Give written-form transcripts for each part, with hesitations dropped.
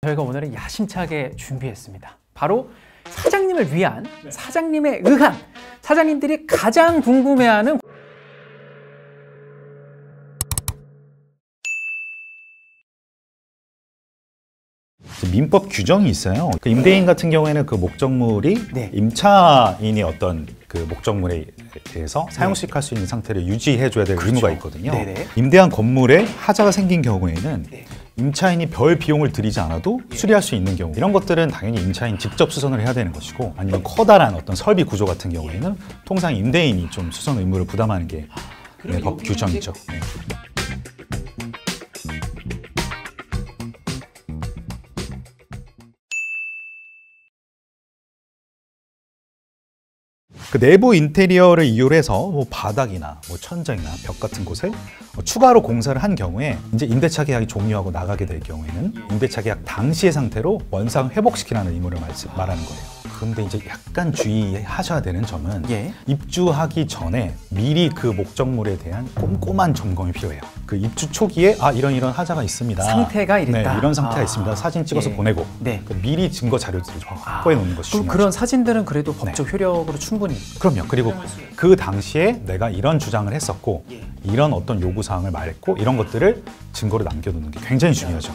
저희가 오늘은 야심차게 준비했습니다. 바로 사장님을 위한, 사장님에 의한, 사장님들이 가장 궁금해하는 민법 규정이 있어요. 그 임대인 같은 경우에는 그 목적물이 임차인이 어떤 그 목적물에 대해서 사용식할 수 있는 상태를 유지해줘야 될 의무가 있거든요. 임대한 건물에 하자가 생긴 경우에는 임차인이 별 비용을 들이지 않아도 수리할 수 있는 경우, 이런 것들은 당연히 임차인 직접 수선을 해야 되는 것이고, 아니면 커다란 어떤 설비 구조 같은 경우에는 통상 임대인이 좀 수선 의무를 부담하는 게 법 규정이죠. 그 내부 인테리어를 이유로 해서 뭐 바닥이나 뭐 천장이나 벽 같은 곳을 추가로 공사를 한 경우에 이제 임대차 계약이 종료하고 나가게 될 경우에는 임대차 계약 당시의 상태로 원상 회복시키라는 의무를 말하는 거예요. 그런데 이제 약간 주의하셔야 되는 점은 입주하기 전에 미리 그 목적물에 대한 꼼꼼한 점검이 필요해요. 그 입주 초기에 이런 하자가 있습니다. 상태가 이랬다. 네, 이런 상태가 있습니다. 사진 찍어서 보내고 그 미리 증거 자료들을 확보해 놓는 것이 중요하죠. 그런 사진들은 그래도 법적 효력으로 충분히. 그럼요. 그리고 그 당시에 내가 이런 주장을 했었고 이런 어떤 요구사항을 말했고 이런 것들을 증거로 남겨두는 게 굉장히 중요하죠.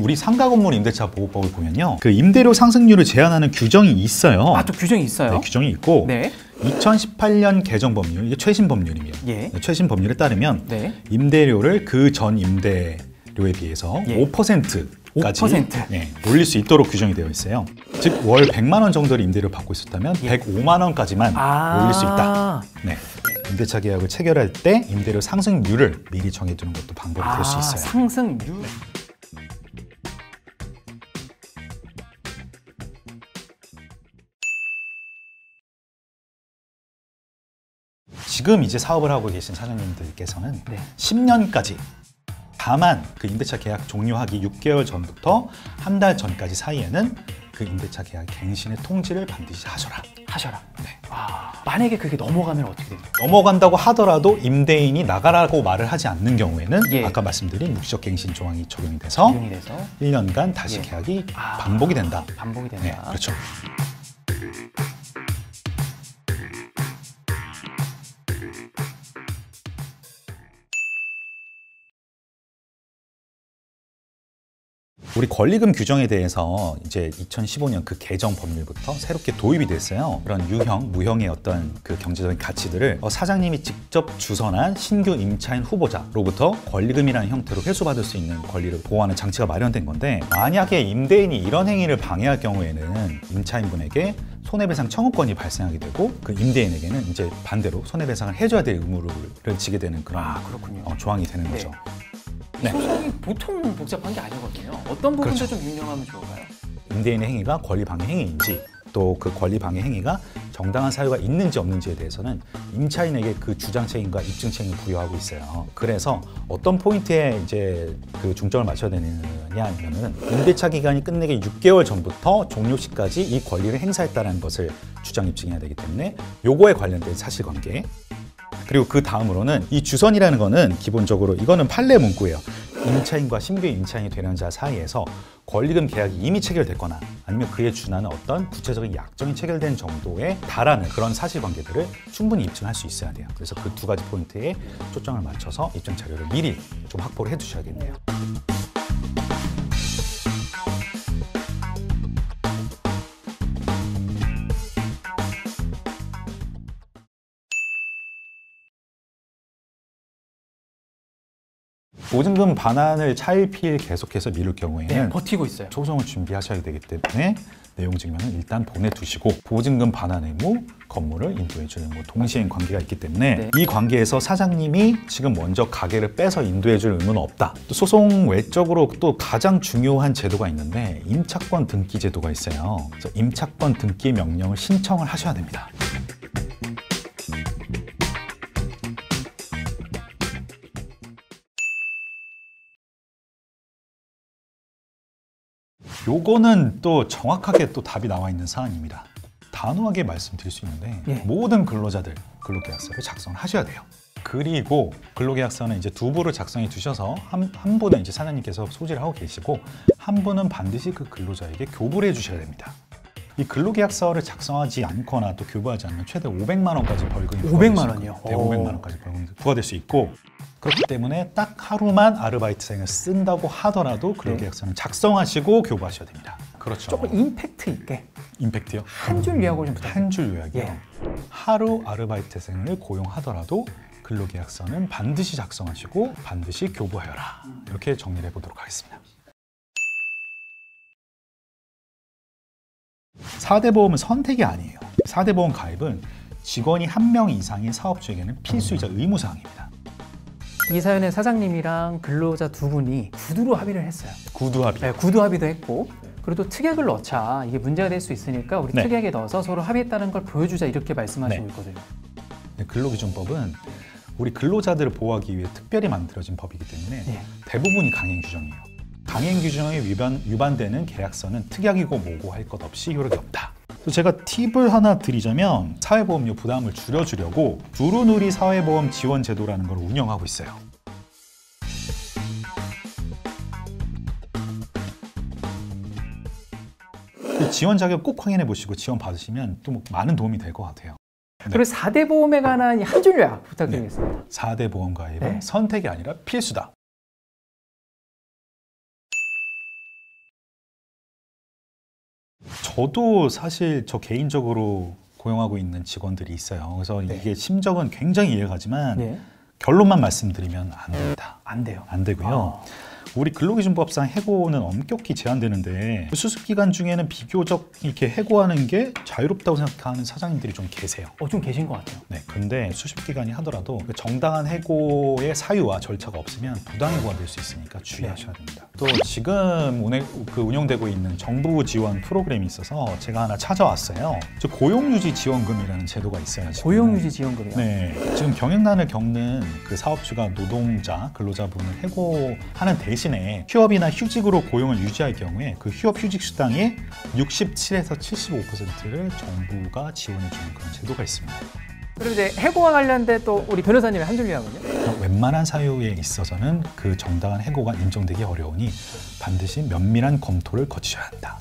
우리 상가 건물 임대차 보호법을 보면요, 그 임대료 상승률을 제한하는 규정이 있어요. 또 규정이 있어요? 네, 규정이 있고 2018년 개정 법률, 이게 최신 법률입니다. 최신 법률에 따르면 임대료를 그 전 임대료에 비해서 5%까지 올릴 수 있도록 규정이 되어 있어요. 즉 월 100만 원 정도를 임대료를 받고 있었다면 105만 원까지만 올릴 수 있다. 임대차 계약을 체결할 때 임대료 상승률을 미리 정해두는 것도 방법이 될 수 있어요. 상승률. 지금 이제 사업을 하고 계신 사장님들께서는 10년까지, 다만 그 임대차 계약 종료하기 6개월 전부터 한 달 전까지 사이에는 그 임대차 계약 갱신의 통지를 반드시 하셔라. 만약에 그게 넘어가면 어떻게 됩니까? 넘어간다고 하더라도 임대인이 나가라고 말을 하지 않는 경우에는 아까 말씀드린 무기적 갱신 조항이 적용이 돼서 1년간 다시 계약이 반복이 된다. 그렇죠. 우리 권리금 규정에 대해서 이제 2015년 그 개정 법률부터 새롭게 도입이 됐어요. 그런 유형, 무형의 어떤 그 경제적인 가치들을 사장님이 직접 주선한 신규 임차인 후보자로부터 권리금이라는 형태로 회수받을 수 있는 권리를 보호하는 장치가 마련된 건데, 만약에 임대인이 이런 행위를 방해할 경우에는 임차인분에게 손해배상 청구권이 발생하게 되고, 그 임대인에게는 이제 반대로 손해배상을 해줘야 될 의무를 지게 되는 그런 조항이 되는 거죠. 소송이 보통 복잡한 게 아니거든요. 어떤 부분들 좀 유념하면 좋을까요? 임대인의 행위가 권리방해 행위인지, 또 그 권리방해 행위가 정당한 사유가 있는지 없는지에 대해서는 임차인에게 그 주장 책임과 입증 책임을 부여하고 있어요. 그래서 어떤 포인트에 이제 그 중점을 맞춰야 되느냐 하면은, 임대차 기간이 끝내기 6개월 전부터 종료 시까지 이 권리를 행사했다는 것을 주장 입증해야 되기 때문에 요거에 관련된 사실관계, 그리고 그 다음으로는 이 주선이라는 거는 기본적으로 이거는 판례 문구예요. 임차인과 신규 임차인이 되는 자 사이에서 권리금 계약이 이미 체결됐거나 아니면 그에 준하는 어떤 구체적인 약정이 체결된 정도에 달하는 그런 사실관계들을 충분히 입증할 수 있어야 돼요. 그래서 그 두 가지 포인트에 초점을 맞춰서 입증 자료를 미리 좀 확보를 해두셔야겠네요. 보증금 반환을 차일피일 계속해서 미룰 경우에는 버티고 있어요. 소송을 준비하셔야 되기 때문에 내용 증명은 일단 보내두시고, 보증금 반환 의무, 건물을 인도해주는 동시행 관계가 있기 때문에 이 관계에서 사장님이 지금 먼저 가게를 빼서 인도해줄 의무는 없다. 또 소송 외적으로 또 가장 중요한 제도가 있는데 임차권 등기 제도가 있어요. 그래서 임차권 등기 명령을 신청을 하셔야 됩니다. 요거는 또 정확하게 또 답이 나와 있는 사안입니다. 단호하게 말씀드릴 수 있는데 예. 모든 근로자들 근로계약서를 작성하셔야 돼요. 그리고 근로계약서는 이제 두 부를 작성해 두셔서 한 분은 이제 사장님께서 소지를 하고 계시고 한 분은 반드시 그 근로자에게 교부를 해주셔야 됩니다. 이 근로계약서를 작성하지 않거나 또 교부하지 않으면 최대 500만 원까지 벌금이 500만 원이요? 네, 500만 원까지 벌금이 부과될 수 있고 그렇기 때문에 딱 하루만 아르바이트생을 쓴다고 하더라도 근로계약서는 작성하시고 교부하셔야 됩니다. 그렇죠. 조금 임팩트 있게 임팩트요? 한 줄 요약을 좀 부탁드립니다. 한 줄 요약이요. 예. 하루 아르바이트생을 고용하더라도 근로계약서는 반드시 작성하시고 반드시 교부하여라. 이렇게 정리를 해보도록 하겠습니다. 4대 보험은 선택이 아니에요. 4대 보험 가입은 직원이 1명 이상의 사업주에게는 필수이자 의무사항입니다. 이 사연의 사장님이랑 근로자 두 분이 구두로 합의를 했어요. 구두 합의. 네, 구두 합의도 했고 그리고 또 특약을 넣자. 이게 문제가 될 수 있으니까 우리 네. 특약에 넣어서 서로 합의했다는 걸 보여주자 이렇게 말씀하시고 네. 있거든요. 네, 근로기준법은 우리 근로자들을 보호하기 위해 특별히 만들어진 법이기 때문에 예. 대부분이 강행 규정이에요. 강행 규정에 위반되는 계약서는 특약이고 뭐고 할 것 없이 효력이 없다. 또 제가 팁을 하나 드리자면 사회보험료 부담을 줄여주려고 두루누리 사회보험 지원 제도라는 걸 운영하고 있어요. 그 지원 자격 꼭 확인해 보시고 지원 받으시면 또 많은 도움이 될 것 같아요. 그리고 4대 보험에 관한 한 줄 요약 부탁드리겠습니다. 4대 보험 가입은 네. 선택이 아니라 필수다. 저도 사실 저 개인적으로 고용하고 있는 직원들이 있어요. 그래서 네. 이게 심정은 굉장히 이해가 가지만 네. 결론만 말씀드리면 안 됩니다. 안 돼요. 안 되고요. 우리 근로기준법상 해고는 엄격히 제한되는데 수습 기간 중에는 비교적 이렇게 해고하는 게 자유롭다고 생각하는 사장님들이 좀 계세요. 좀 계신 것 같아요. 네, 근데 수습 기간이 하더라도 정당한 해고의 사유와 절차가 없으면 부당해고가 될 수 있으니까 주의하셔야 됩니다. 또 지금 운영되고 있는 정부 지원 프로그램이 있어서 제가 하나 찾아왔어요. 저 고용유지 지원금이라는 제도가 있어요. 지금. 고용유지 지원금이요? 네, 지금 경영난을 겪는 그 사업주가 노동자, 근로자분을 해고하는 대신에 휴업이나 휴직으로 고용을 유지할 경우에 그 휴업 휴직 수당의 67에서 75%를 정부가 지원해주는 그런 제도가 있습니다. 그리고 이제 해고와 관련된 또 우리 변호사님의 한 줄 요약은요? 웬만한 사유에 있어서는 그 정당한 해고가 인정되기 어려우니 반드시 면밀한 검토를 거치셔야 한다.